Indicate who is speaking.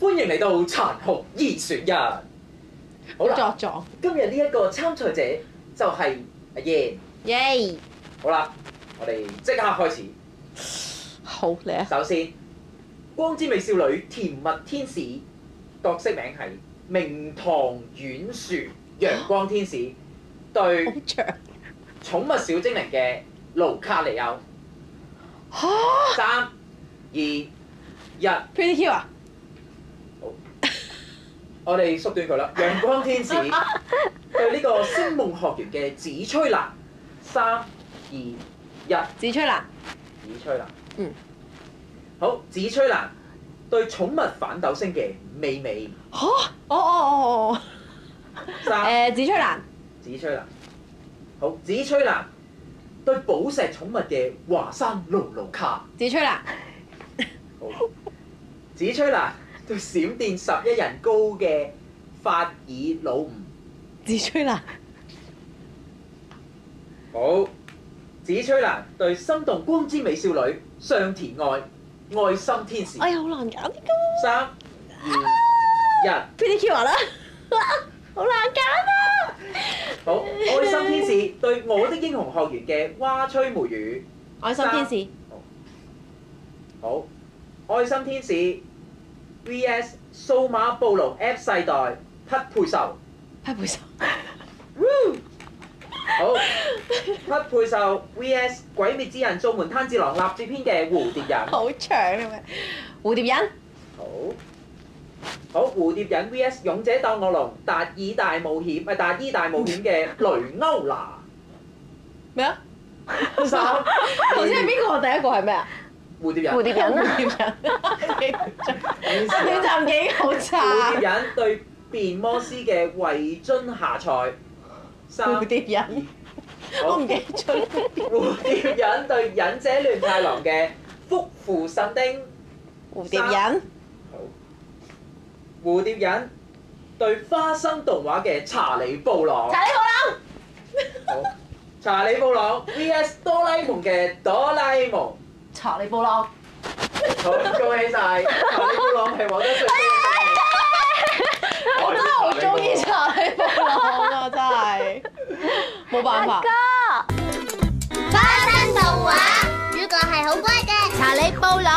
Speaker 1: 歡迎嚟到殘酷二選一。好啦，今日呢一個參賽者就係阿燕。
Speaker 2: 耶！
Speaker 1: 好啦，我哋即刻開始。
Speaker 2: 好嚟啊！
Speaker 1: 首先，光之美少女甜蜜天使角色名係明堂婉樹陽光天使對
Speaker 2: 好長。
Speaker 1: 寵物小精靈嘅盧卡利歐。
Speaker 2: 嚇
Speaker 1: 3、2、1。
Speaker 2: PDQ 啊！
Speaker 1: 好，我哋縮短佢啦。陽光天使對呢個星夢學園嘅紫吹蘭。3、2、1。
Speaker 2: 紫吹蘭。
Speaker 1: 紫吹蘭。
Speaker 2: 嗯。
Speaker 1: 好，紫吹蘭對寵物反斗星嘅美美。
Speaker 2: 嚇！哦。紫吹蘭。
Speaker 1: 紫吹蘭。好，紫吹蘭對寶石寵物嘅華山盧盧卡。
Speaker 2: 紫吹蘭。
Speaker 1: 好。紫吹蘭對閃電11人高嘅法爾魯吳。
Speaker 2: 紫吹蘭。
Speaker 1: 好。紫吹蘭對心動光之美少女上田愛心天使。
Speaker 2: 哎呀，好難揀呢
Speaker 1: 個。3、2、1。
Speaker 2: PDQ 話啦，好難揀啊！
Speaker 1: 好，愛心天使對我的英雄學園嘅蛙吹梅雨。
Speaker 2: 愛心天使。
Speaker 1: 好，愛心天使 VS 數碼暴龍 F 世代匹配獸。
Speaker 2: 匹配獸。
Speaker 1: 好，匹配獸 VS 鬼滅之刃灶門炭治郎立志篇嘅蝴蝶忍。
Speaker 2: 好長嘅咩？蝴蝶忍。
Speaker 1: 好，蝴蝶忍 VS 勇者鬥惡龍達爾大冒險達伊大冒險嘅雷歐娜。
Speaker 2: 咩啊
Speaker 1: ？3。
Speaker 2: 頭先係邊個？第一個係咩啊？
Speaker 1: 蝴蝶忍。
Speaker 2: 蝴蝶忍啊！蝴蝶忍。你就幾好差。
Speaker 1: 蝴蝶忍對變魔師嘅惠津下菜。
Speaker 2: 蝴蝶忍。我唔記得咗。
Speaker 1: 蝴蝶忍對忍者亂太郎嘅福符神丁。
Speaker 2: 蝴蝶忍。
Speaker 1: 好。蝴蝶忍對花生動畫嘅查理布朗。
Speaker 2: 查理布朗。
Speaker 1: 好。查理布朗 VS 哆啦 A 夢嘅哆啦 A 夢。
Speaker 2: 查理布朗。
Speaker 1: 好，恭喜晒！查理布朗係獲得最高嘅。
Speaker 2: 我真係好中意查理布朗啊！真係冇辦法。
Speaker 3: 花生動畫主角係好乖嘅查理布朗。